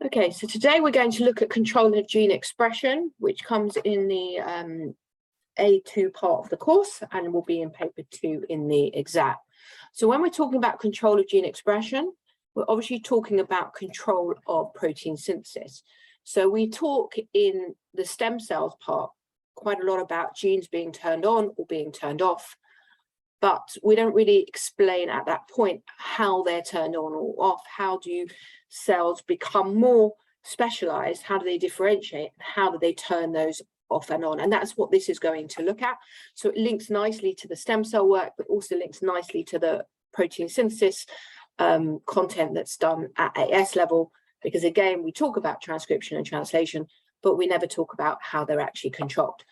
Okay, so today we're going to look at control of gene expression, which comes in the A2 part of the course and will be in paper 2 in the exam. So when we're talking about control of gene expression, we're obviously talking about control of protein synthesis. So we talk in the stem cells part quite a lot about genes being turned on or being turned off, but we don't really explain at that point how they're turned on or off. How do cells become more specialized? How do they differentiate? How do they turn those off and on? And that's what this is going to look at. So it links nicely to the stem cell work, but also links nicely to the protein synthesis content that's done at AS level, because again, we talk about transcription and translation, but we never talk about how they're actually controlled.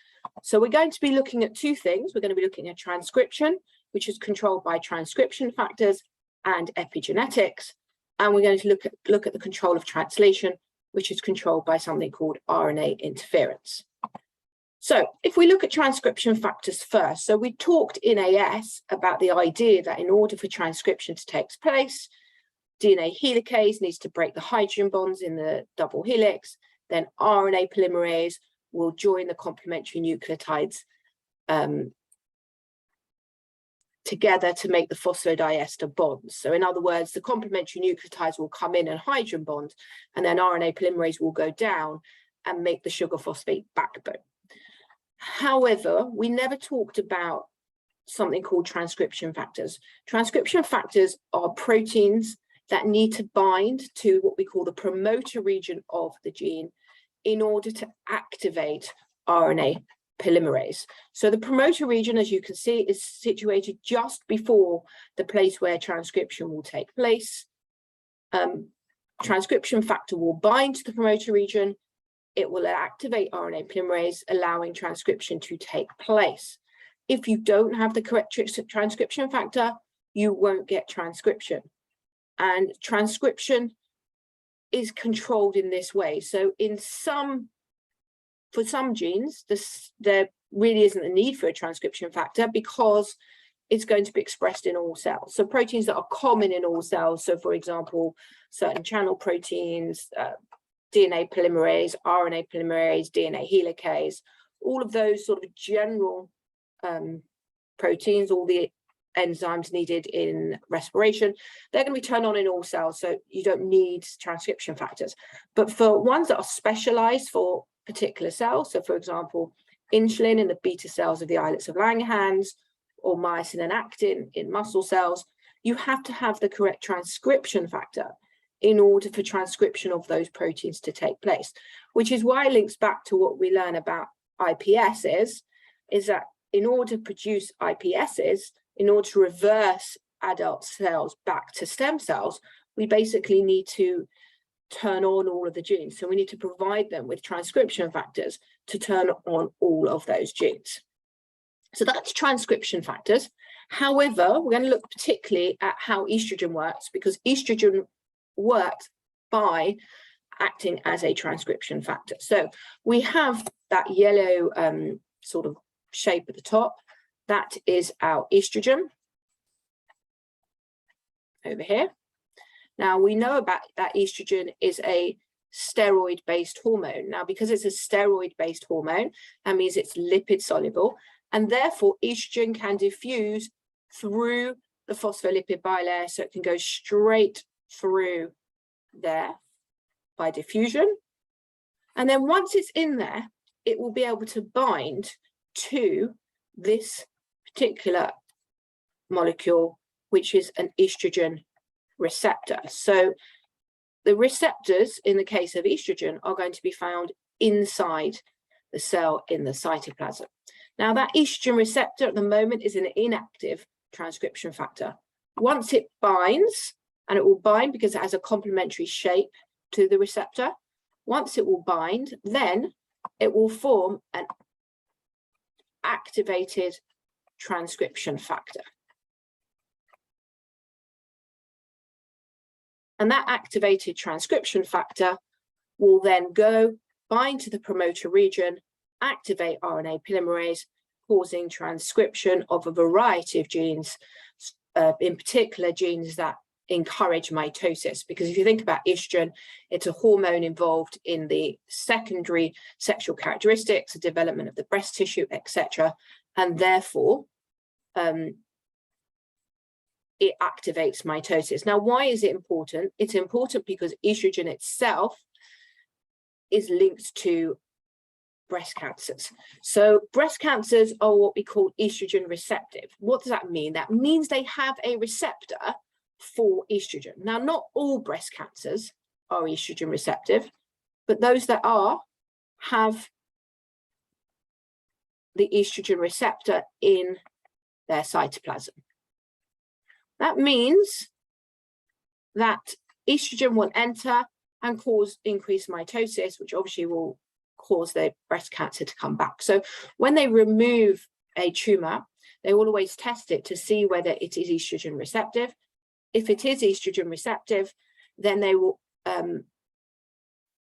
So we're going to be looking at two things. We're going to be looking at transcription, which is controlled by transcription factors and epigenetics. And we're going to look at the control of translation, which is controlled by something called RNA interference. So if we look at transcription factors first, so we talked in AS about the idea that in order for transcription to take place, DNA helicase needs to break the hydrogen bonds in the double helix, then RNA polymerase will join the complementary nucleotides together to make the phosphodiester bonds. So in other words, the complementary nucleotides will come in and hydrogen bond, and then RNA polymerase will go down and make the sugar phosphate backbone. However, we never talked about something called transcription factors. Transcription factors are proteins that need to bind to what we call the promoter region of the gene in order to activate RNA polymerase. So the promoter region, as you can see, is situated just before the place where transcription will take place. Transcription factor will bind to the promoter region. It will activate RNA polymerase, allowing transcription to take place. If you don't have the correct transcription factor, you won't get transcription. And transcription is controlled in this way. So for some genes, there really isn't a need for a transcription factor because it's going to be expressed in all cells. So proteins that are common in all cells, so for example, certain channel proteins, DNA polymerase, RNA polymerase, DNA helicase, all of those sort of general proteins, all the enzymes needed in respiration, they're going to be turned on in all cells, so you don't need transcription factors. But for ones that are specialized for particular cells, so for example, insulin in the beta cells of the islets of Langerhans, or myosin and actin in muscle cells, you have to have the correct transcription factor in order for transcription of those proteins to take place, which is why it links back to what we learn about iPSs, is that in order to produce iPSs, in order to reverse adult cells back to stem cells, we basically need to turn on all of the genes. So we need to provide them with transcription factors to turn on all of those genes. So that's transcription factors. However, we're going to look particularly at how estrogen works, because estrogen works by acting as a transcription factor. So we have that yellow sort of shape at the top. That is our estrogen over here. Now we know about that estrogen is a steroid-based hormone. Now, because it's a steroid-based hormone, that means it's lipid soluble, and therefore estrogen can diffuse through the phospholipid bilayer, so it can go straight through there by diffusion. And then once it's in there, it will be able to bind to this particular molecule, which is an estrogen receptor. So the receptors in the case of estrogen are going to be found inside the cell in the cytoplasm. Now that estrogen receptor at the moment is an inactive transcription factor. Once it binds, and it will bind because it has a complementary shape to the receptor, once it will bind, then it will form an activated transcription factor. And that activated transcription factor will then go bind to the promoter region, activate RNA polymerase, causing transcription of a variety of genes, in particular genes that encourage mitosis, because if you think about estrogen, it's a hormone involved in the secondary sexual characteristics, the development of the breast tissue, etc., and therefore it activates mitosis. Now, why is it important? It's important because estrogen itself is linked to breast cancers. So breast cancers are what we call estrogen receptive. What does that mean? That means they have a receptor for estrogen. Now, not all breast cancers are estrogen receptive, but those that are have the estrogen receptor in their cytoplasm. That means that estrogen will enter and cause increased mitosis, which obviously will cause their breast cancer to come back. So when they remove a tumor, they will always test it to see whether it is estrogen receptive. If it is estrogen receptive, then they will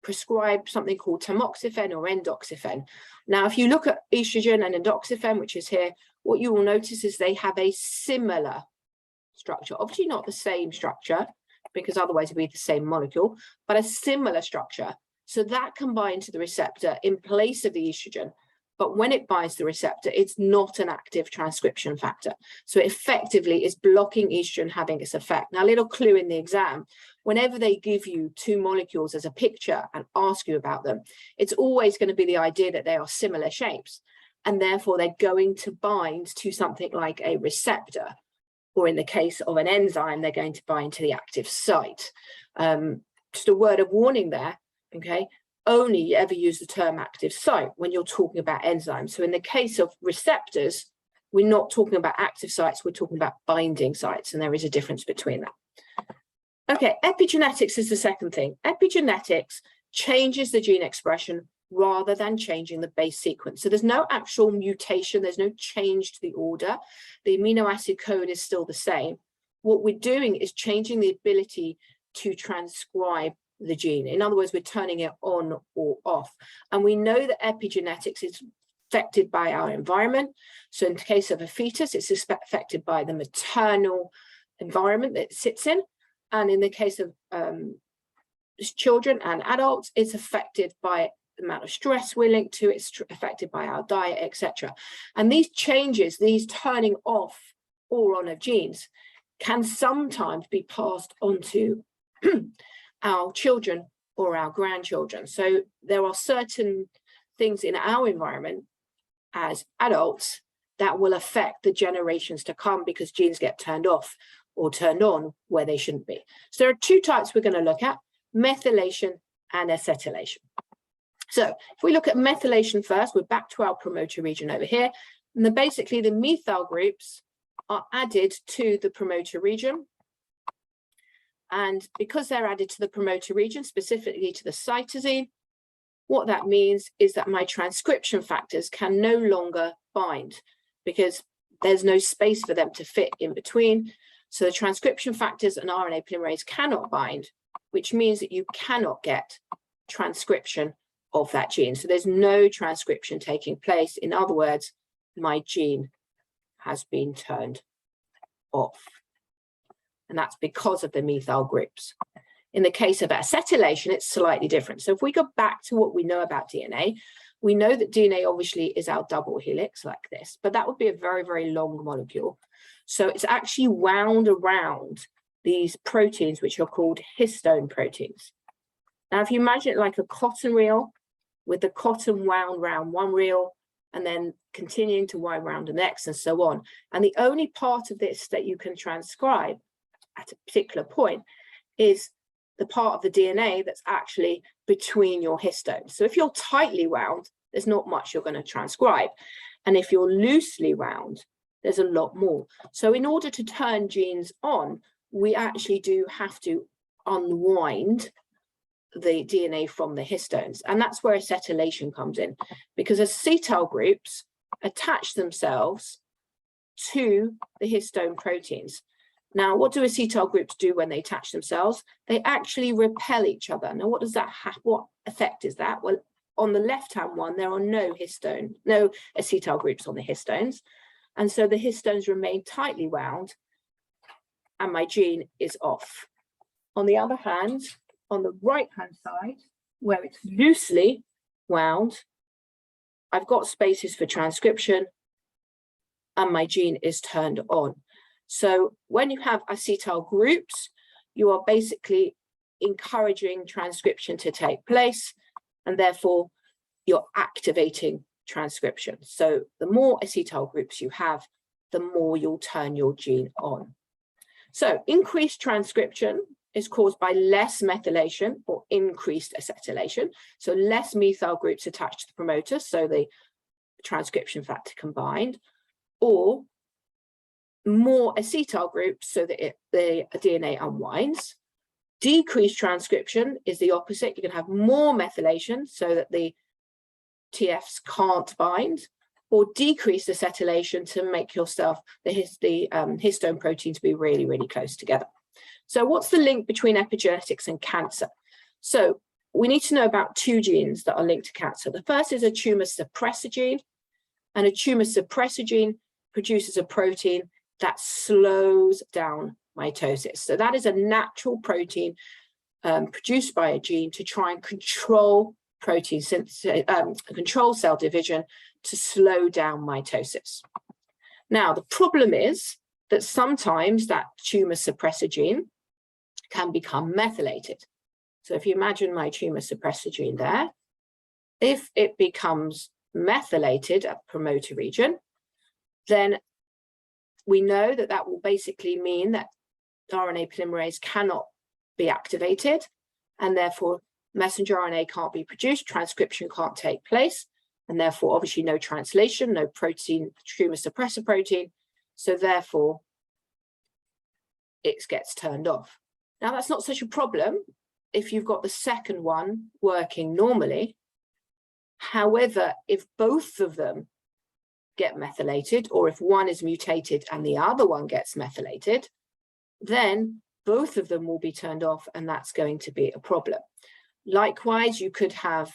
prescribe something called tamoxifen or endoxifen. Now, if you look at estrogen and endoxifen, which is here, what you will notice is they have a similar structure, obviously not the same structure, because otherwise it'd be the same molecule, but a similar structure. So that can bind to the receptor in place of the estrogen. But when it binds the receptor, it's not an active transcription factor. So it effectively is blocking estrogen having its effect. Now, a little clue in the exam, whenever they give you two molecules as a picture and ask you about them, it's always going to be the idea that they are similar shapes. And therefore, they're going to bind to something like a receptor. Or in the case of an enzyme, they're going to bind to the active site. Just a word of warning there, okay? Only ever use the term active site when you're talking about enzymes. So in the case of receptors, we're not talking about active sites, we're talking about binding sites, and there is a difference between that. Okay, epigenetics is the second thing. Epigenetics changes the gene expression rather than changing the base sequence. So there's no actual mutation, there's no change to the order. The amino acid code is still the same. What we're doing is changing the ability to transcribe the gene. In other words, we're turning it on or off. And we know that epigenetics is affected by our environment. So in the case of a fetus, it's affected by the maternal environment that it sits in. And in the case of children and adults, it's affected by the amount of stress we're linked to, it's affected by our diet, etc. And these changes, these turning off or on of genes, can sometimes be passed on to our children or our grandchildren. So there are certain things in our environment as adults that will affect the generations to come because genes get turned off or turned on where they shouldn't be. So there are two types we're going to look at: methylation and acetylation. So if we look at methylation first, we're back to our promoter region over here. And then basically the methyl groups are added to the promoter region. And because they're added to the promoter region, specifically to the cytosine, what that means is that my transcription factors can no longer bind because there's no space for them to fit in between. So the transcription factors and RNA polymerase cannot bind, which means that you cannot get transcription of that gene. So there's no transcription taking place. In other words, my gene has been turned off. And that's because of the methyl groups. In the case of acetylation, it's slightly different. So if we go back to what we know about DNA, we know that DNA obviously is our double helix like this, but that would be a very, very long molecule. So it's actually wound around these proteins, which are called histone proteins. Now, if you imagine it like a cotton reel with the cotton wound round one reel and then continuing to wind round the next and so on. And the only part of this that you can transcribe at a particular point is the part of the DNA that's actually between your histones. So if you're tightly wound, there's not much you're going to transcribe. And if you're loosely wound, there's a lot more. So in order to turn genes on, we actually do have to unwind the DNA from the histones. And that's where acetylation comes in, because acetyl groups attach themselves to the histone proteins. Now, what do acetyl groups do when they attach themselves? They actually repel each other. Now, what does that have? What effect is that? Well, on the left-hand one, there are no acetyl groups on the histones. And so the histones remain tightly wound and my gene is off. On the other hand, on the right-hand side, where it's loosely wound, I've got spaces for transcription and my gene is turned on. So when you have acetyl groups, you are basically encouraging transcription to take place, and therefore you're activating transcription. So the more acetyl groups you have, the more you'll turn your gene on. So increased transcription is caused by less methylation or increased acetylation. So less methyl groups attached to the promoter, so the transcription factor combined, or more acetyl groups so that the DNA unwinds. Decreased transcription is the opposite. You can have more methylation so that the TFs can't bind, or decreased acetylation to make yourself the histone protein to be really, really close together. So what's the link between epigenetics and cancer? So we need to know about two genes that are linked to cancer. The first is a tumor suppressor gene, and a tumor suppressor gene produces a protein that slows down mitosis. So that is a natural protein produced by a gene to try and control protein synthesis, control cell division, to slow down mitosis. Now, the problem is that sometimes that tumor suppressor gene can become methylated. So if you imagine my tumor suppressor gene there, if it becomes methylated at the promoter region, then we know that that will basically mean that RNA polymerase cannot be activated, and therefore messenger RNA can't be produced, transcription can't take place, and therefore obviously no translation, no protein, tumor suppressor protein, so therefore it gets turned off. Now that's not such a problem if you've got the second one working normally. However, if both of them get methylated, or if one is mutated and the other one gets methylated, then both of them will be turned off, and that's going to be a problem. Likewise, you could have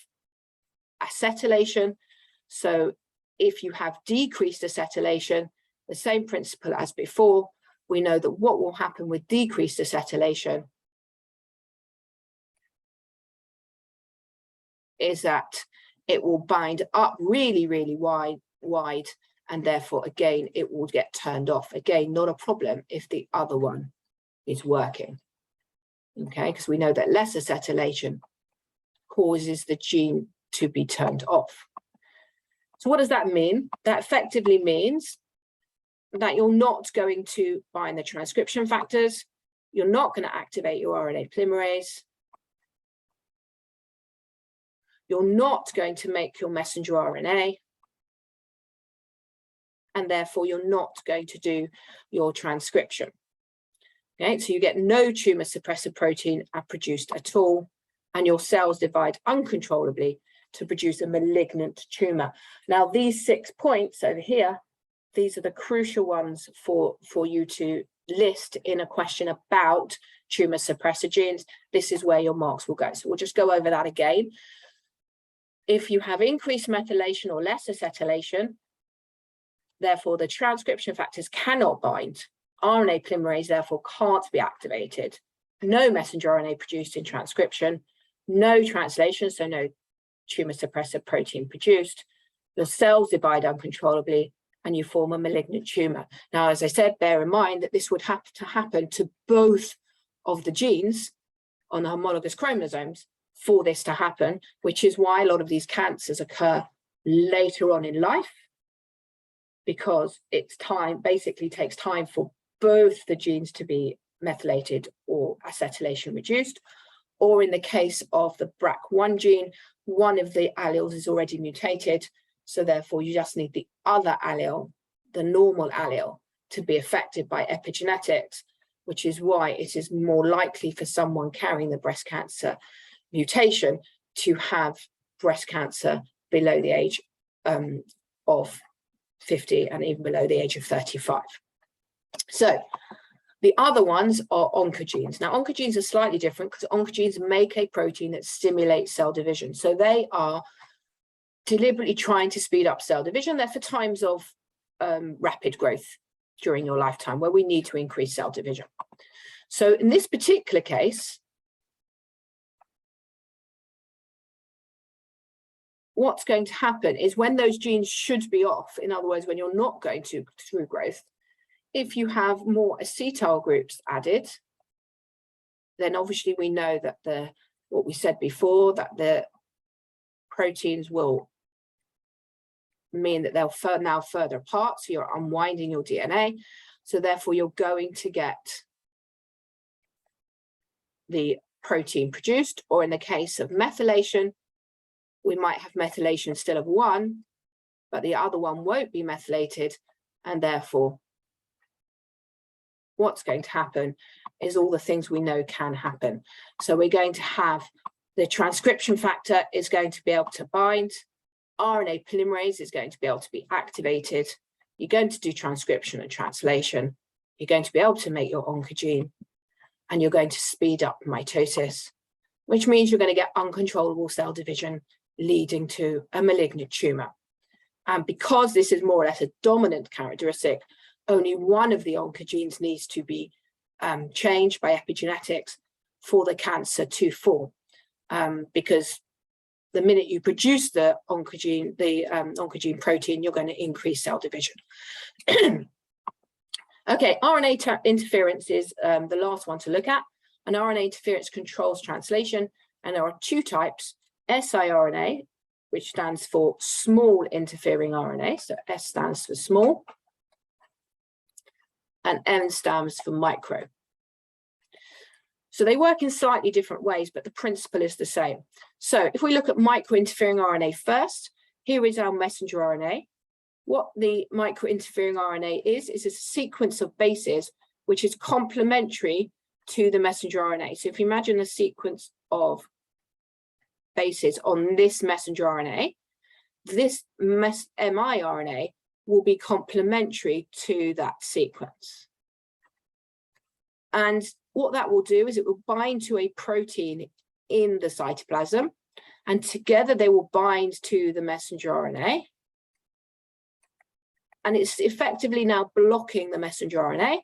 acetylation. So if you have decreased acetylation, the same principle as before, we know that what will happen with decreased acetylation is that it will bind up really, really wide, and therefore, again, it will get turned off. Again, not a problem if the other one is working, okay? Because we know that less acetylation causes the gene to be turned off. So what does that mean? That effectively means that you're not going to bind the transcription factors, you're not going to activate your RNA polymerase, you're not going to make your messenger RNA, and therefore you're not going to do your transcription. Okay, so you get no tumor suppressor protein produced at all, and your cells divide uncontrollably to produce a malignant tumor. Now, these 6 points over here, these are the crucial ones for you to list in a question about tumor suppressor genes. This is where your marks will go. So we'll just go over that again. If you have increased methylation or less acetylation, therefore the transcription factors cannot bind. RNA polymerase therefore can't be activated. No messenger RNA produced in transcription, no translation, so no tumor suppressor protein produced. Your cells divide uncontrollably and you form a malignant tumor. Now, as I said, bear in mind that this would have to happen to both of the genes on the homologous chromosomes for this to happen, which is why a lot of these cancers occur later on in life, because it's basically takes time for both the genes to be methylated or acetylation reduced. Or in the case of the BRCA1 gene, one of the alleles is already mutated, so therefore you just need the other allele, the normal allele, to be affected by epigenetics, which is why it is more likely for someone carrying the breast cancer mutation to have breast cancer below the age of 50 and even below the age of 35. So the other ones are oncogenes. Now, oncogenes are slightly different because oncogenes make a protein that stimulates cell division. So they are deliberately trying to speed up cell division. They're for times of rapid growth. during your lifetime where we need to increase cell division. So in this particular case, what's going to happen is when those genes should be off, in other words, when you're not going through growth, if you have more acetyl groups added, then obviously we know that what we said before, that the proteins will mean that they'll now further apart, so you're unwinding your DNA, so therefore you're going to get the protein produced, or in the case of methylation, we might have methylation still of one, but the other one won't be methylated, and therefore what's going to happen is all the things we know can happen. So we're going to have the transcription factor is going to be able to bind, RNA polymerase is going to be able to be activated, you're going to do transcription and translation, you're going to be able to make your oncogene, and you're going to speed up mitosis, which means you're going to get uncontrollable cell division leading to a malignant tumor. And because this is more or less a dominant characteristic, only one of the oncogenes needs to be changed by epigenetics for the cancer to fall, because the minute you produce the oncogene protein, you're going to increase cell division. Okay, RNA interference is the last one to look at. And RNA interference controls translation, and there are two types: siRNA, which stands for small interfering RNA, so S stands for small, and M stands for micro. So they work in slightly different ways, but the principle is the same. So if we look at micro-interfering RNA first, here is our messenger RNA. What the micro-interfering RNA is a sequence of bases which is complementary to the messenger RNA. So if you imagine a sequence of bases on this messenger RNA, this miRNA will be complementary to that sequence. And what that will do is it will bind to a protein in the cytoplasm, and together they will bind to the messenger RNA. And it's effectively now blocking the messenger RNA,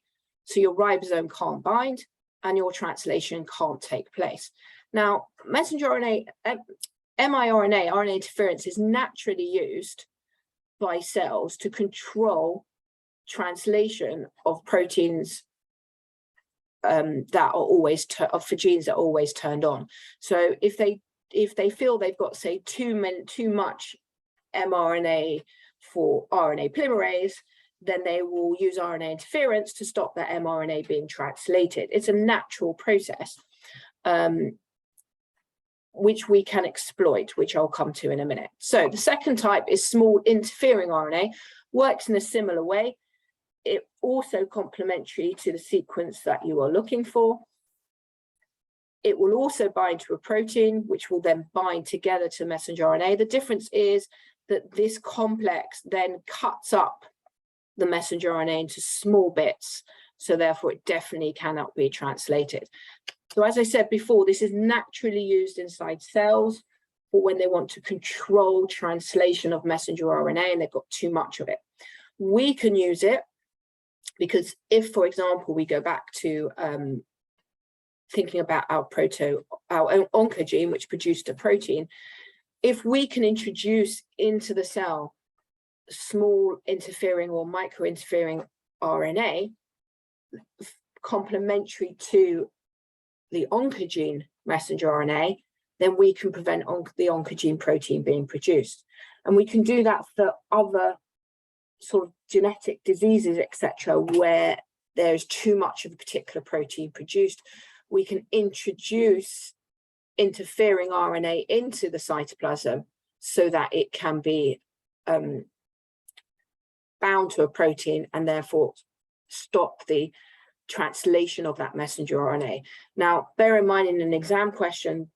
so your ribosome can't bind and your translation can't take place. Now, messenger RNA, miRNA, RNA interference, is naturally used by cells to control translation of proteins that are always for genes that are always turned on. So if they feel they've got, say, too much mRNA for RNA polymerase, then they will use RNA interference to stop that mRNA being translated. It's a natural process, which we can exploit, which I'll come to in a minute. So the second type is small interfering RNA, works in a similar way. It also complementary to the sequence that you are looking for. It will also bind to a protein, which will then bind together to messenger RNA. The difference is that this complex then cuts up the messenger RNA into small bits, so therefore it definitely cannot be translated. So as I said before, this is naturally used inside cells for when they want to control translation of messenger RNA and they've got too much of it. We can use it because if, for example, we go back to thinking about our oncogene, which produced a protein, if we can introduce into the cell small interfering or micro-interfering RNA complementary to the oncogene messenger RNA, then we can prevent the oncogene protein being produced. And we can do that for other sort of genetic diseases, etc., where there's too much of a particular protein produced. We can introduce interfering RNA into the cytoplasm so that it can be bound to a protein and therefore stop the translation of that messenger RNA. Now, bear in mind, in an exam question,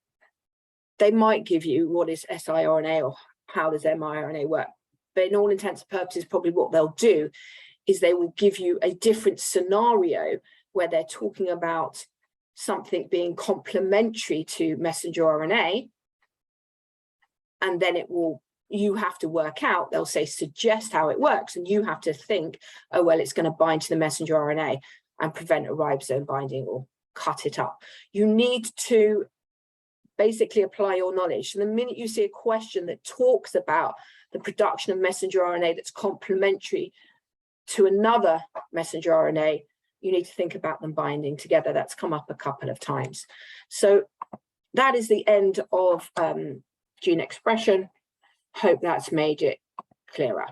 they might give you what is siRNA or how does miRNA work. But in all intents and purposes, probably what they'll do is they will give you a different scenario where they're talking about something being complementary to messenger RNA, and then it will you have to work out, they'll say, suggest how it works. And you have to think, oh, well, it's going to bind to the messenger RNA and prevent a ribosome binding or cut it up. You need to basically apply your knowledge. And the minute you see a question that talks about the production of messenger RNA that's complementary to another messenger RNA, you need to think about them binding together. That's come up a couple of times. So that is the end of gene expression. Hope that's made it clearer.